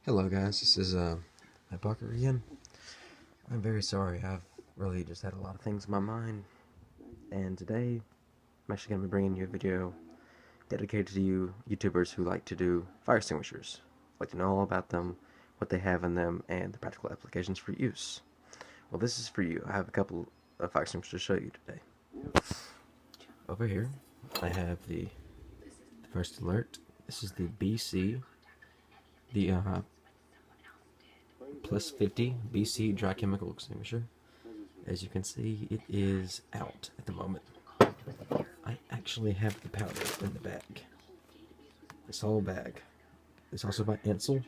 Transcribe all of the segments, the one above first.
Hello guys, this is Parker again. I'm very sorry, I've really just had a lot of things in my mind, and today I'm actually going to be bringing you a video dedicated to you YouTubers who like to do fire extinguishers, like to know all about them, what they have in them, and the practical applications for use. Well, this is for you. I have a couple of fire extinguishers to show you today. Over here, I have the first alert. This is the BC, the plus 50 BC dry chemical extinguisher. As you can see, it is out at the moment. I actually have the powder in the bag. This whole bag. It's also by Ansel.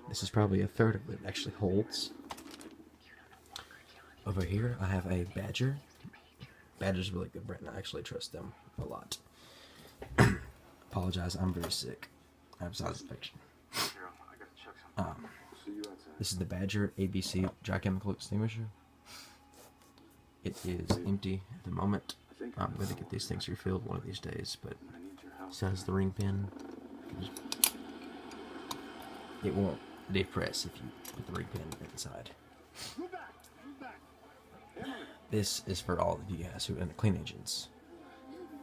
This is probably a third of what it actually holds. Over here, I have a Badger. Badger's a really good brand. I actually trust them a lot. Apologize, I'm very sick. I have sinus infection. This is the Badger ABC dry chemical extinguisher. It is empty at the moment. I'm going to get these things refilled one of these days, but this has the ring pin. It won't depress if you put the ring pin inside. This is for all of you guys who are into clean agents.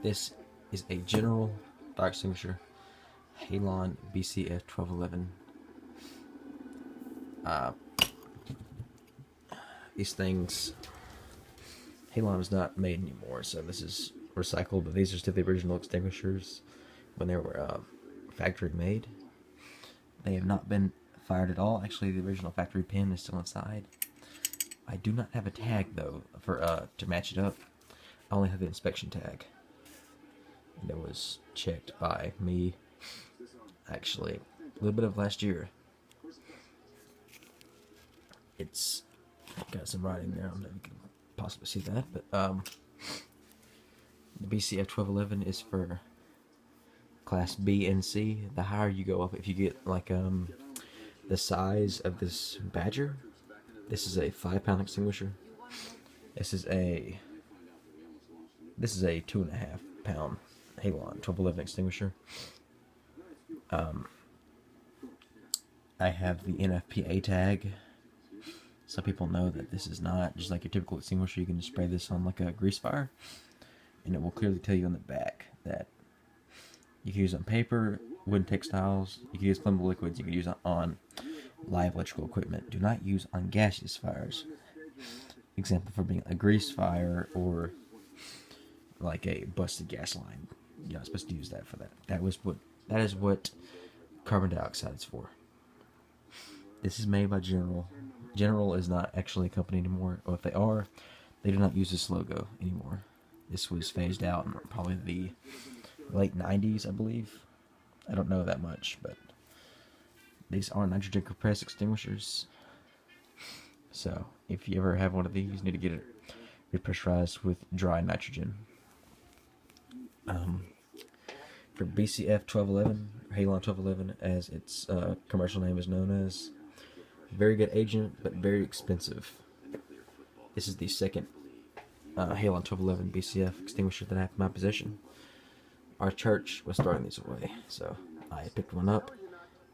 This is a general fire extinguisher, Halon BCF 1211. These things, Halon is not made anymore, so this is recycled, but these are still the original extinguishers when they were factory made. They have not been fired at all. Actually, the original factory pin is still inside. I do not have a tag though for to match it up. I only have the inspection tag. And it was checked by me actually a little bit of last year. It's got some writing there. I don't know if you can possibly see that, but the BCF 1211 is for class B and C. The higher you go up, if you get like the size of this Badger, this is a 5-pound extinguisher. This is a 2.5 pound Halon 1211 extinguisher. I have the NFPA tag. So people know that this is not just like your typical extinguisher. You can just spray this on like a grease fire, and it will clearly tell you on the back that you can use it on paper, wooden textiles, you can use flammable liquids, you can use it on live electrical equipment. Do not use on gaseous fires. Example for being a grease fire or like a busted gas line. You're not supposed to use that for that. That is what carbon dioxide is for. This is made by General. General is not actually a company anymore, or if they are, they do not use this logo anymore. This was phased out in probably the late 90s, I believe. I don't know that much, but these are nitrogen compressed extinguishers. So if you ever have one of these, you need to get it repressurized with dry nitrogen. For BCF 1211, Halon 1211, as its commercial name is known as. Very good agent, but very expensive. This is the second Halon 1211 BCF extinguisher that I have in my possession. Our church was throwing these away, so I picked one up,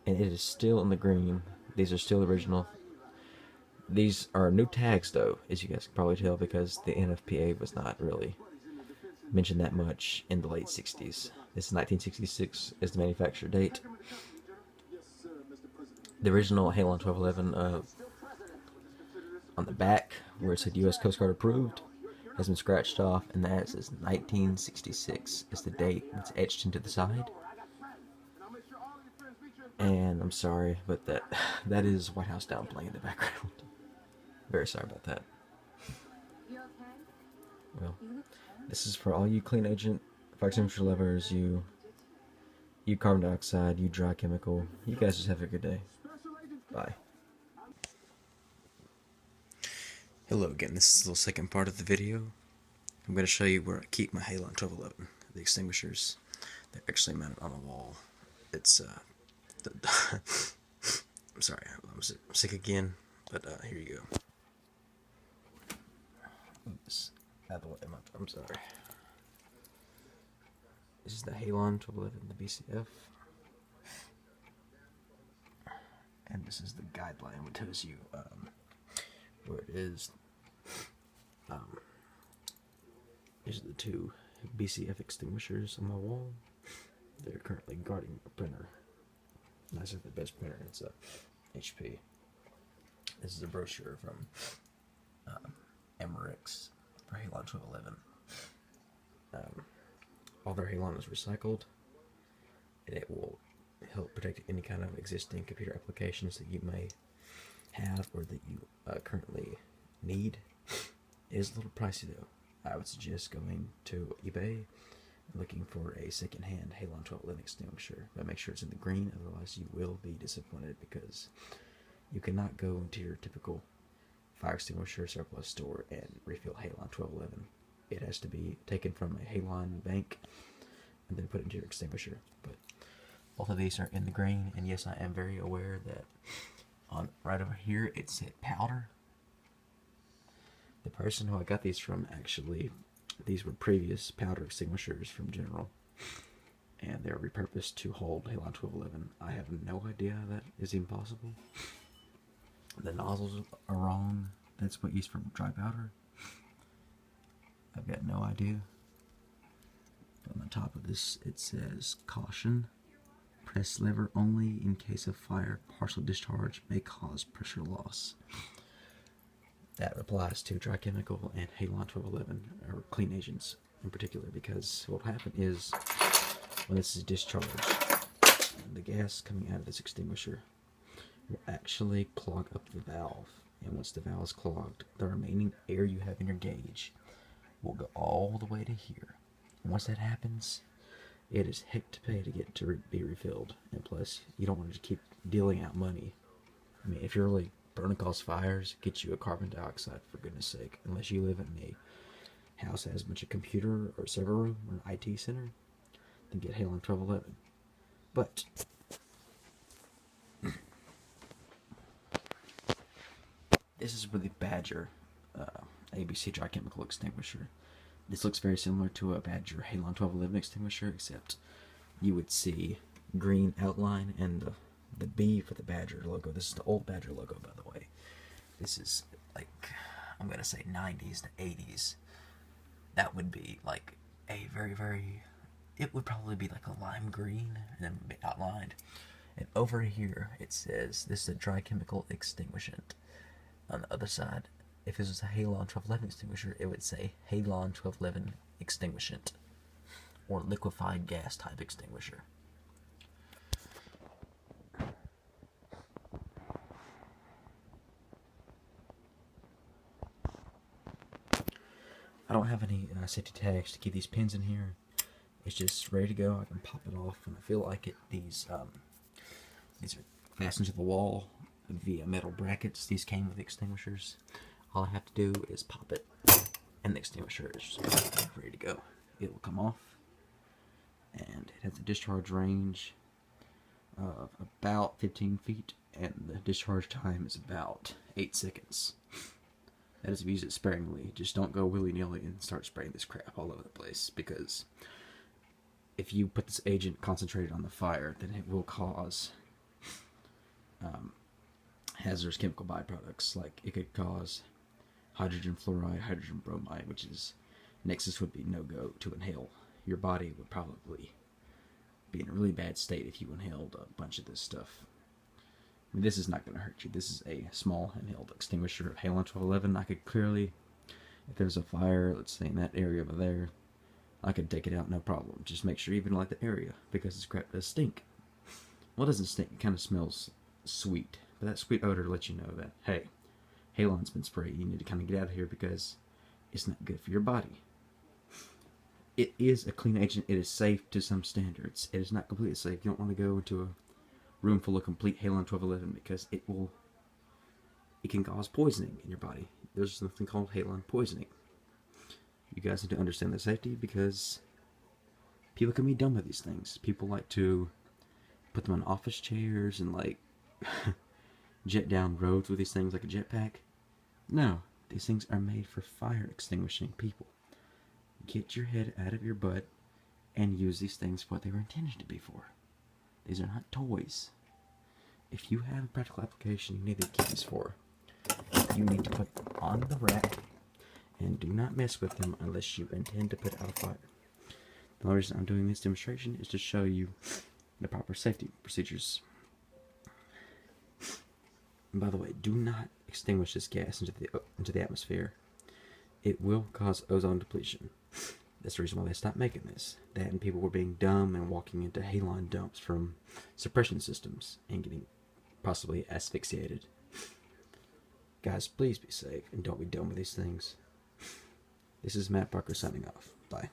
and it is still in the green. These are still original. These are new tags, though, as you guys can probably tell, because the NFPA was not really mentioned that much in the late 60s. This is 1966 is the manufacture date. The original Halon 1211 on the back, where it said U.S. Coast Guard approved, has been scratched off, and that says 1966 is the date that's etched into the side. And I'm sorry, but that is White House down playing in the background. Very sorry about that. Well, this is for all you clean agent, fire extinguisher lovers, you carbon dioxide, you dry chemical. You guys just have a good day. Bye. Hello again, this is the second part of the video. I'm going to show you where I keep my Halon 1211, the extinguishers. They're actually mounted on a wall. It's, I'm sorry, I'm sick again, but here you go. Oops, out of the way, I'm sorry. This is the Halon 1211, the BCF. And this is the guideline, which tells you where it is. These are the two BCF extinguishers on my wall. They're currently guarding a printer. And I said the best printer, it's a HP. This is a brochure from Emmerich for Halon 1211. All their Halon is recycled, and it will help protect any kind of existing computer applications that you may have or that you currently need. It is a little pricey though. I would suggest going to eBay and looking for a second-hand Halon 1211 extinguisher, but make sure it's in the green, otherwise you will be disappointed, because you cannot go into your typical fire extinguisher surplus store and refill Halon 1211. It has to be taken from a Halon bank and then put into your extinguisher. But both of these are in the green, and yes, I am very aware that on right over here it said powder. The person who I got these from, actually, these were previous powder extinguishers from General, and they're repurposed to hold Halon 1211. I have no idea how that is even possible. The nozzles are wrong. That's what used for dry powder. I've got no idea. On the top of this, it says, caution. Press lever only in case of fire. Partial discharge may cause pressure loss. That applies to dry chemical and Halon 1211, or clean agents in particular, because what will happen is when this is discharged, the gas coming out of this extinguisher will actually clog up the valve. And once the valve is clogged, the remaining air you have in your gauge will go all the way to here. And once that happens, it is heck to pay to get to be refilled. And plus, you don't want to keep dealing out money. I mean, if you're really burning cause fires, get you a carbon dioxide, for goodness sake. Unless you live in a house that has a bunch of computer or server room or an IT center, then get Halon 1211. But this is for the Badger ABC dry chemical extinguisher. This looks very similar to a Badger Halon 1211 extinguisher, except you would see green outline and the B for the Badger logo. This is the old Badger logo, by the way. This is like, I'm gonna say 90s to 80s. That would be like a very, it would probably be like a lime green and then be outlined. And over here it says this is a dry chemical extinguishant. On the other side, if this was a Halon 1211 extinguisher, it would say Halon 1211 extinguishant, or liquefied gas type extinguisher. I don't have any safety tags to keep these pins in here. It's just ready to go. I can pop it off when I feel like it. These are fastened to the wall via metal brackets. These came with extinguishers. All I have to do is pop it, and the extinguisher is ready to go. It will come off, and it has a discharge range of about 15 feet, and the discharge time is about 8 seconds. That is if you use it sparingly. Just don't go willy-nilly and start spraying this crap all over the place, because if you put this agent concentrated on the fire, then it will cause hazardous chemical byproducts. Like, it could cause hydrogen fluoride, hydrogen bromide, which is, Nexus would be no-go to inhale. Your body would probably be in a really bad state if you inhaled a bunch of this stuff. I mean, this is not going to hurt you. This is a small inhaled extinguisher of Halon 1211. I could clearly, if there's a fire, let's say in that area over there, I could take it out, no problem. Just make sure you even light the area, because this crap does stink. Well, it doesn't stink. It kind of smells sweet. But that sweet odor lets you know that, hey, Halon's been sprayed. You need to kind of get out of here, because it's not good for your body. It is a clean agent. It is safe to some standards. It is not completely safe. You don't want to go into a room full of complete Halon 1211, because it can cause poisoning in your body. There's something called Halon poisoning. You guys need to understand the safety, because people can be dumb with these things. People like to put them on office chairs and like jet down roads with these things like a jetpack. No, these things are made for fire extinguishing people. Get your head out of your butt and use these things for what they were intended to be for. These are not toys. if you have a practical application you need to keep this for, you need to put on the rack and do not mess with them unless you intend to put out a fire. The only reason I'm doing this demonstration is to show you the proper safety procedures. And by the way, do not extinguish this gas into the atmosphere. It will cause ozone depletion. That's the reason why they stopped making this. That and people were being dumb and walking into Halon dumps from suppression systems and getting possibly asphyxiated. Guys, please be safe and don't be dumb with these things. This is Matt Parker signing off. Bye.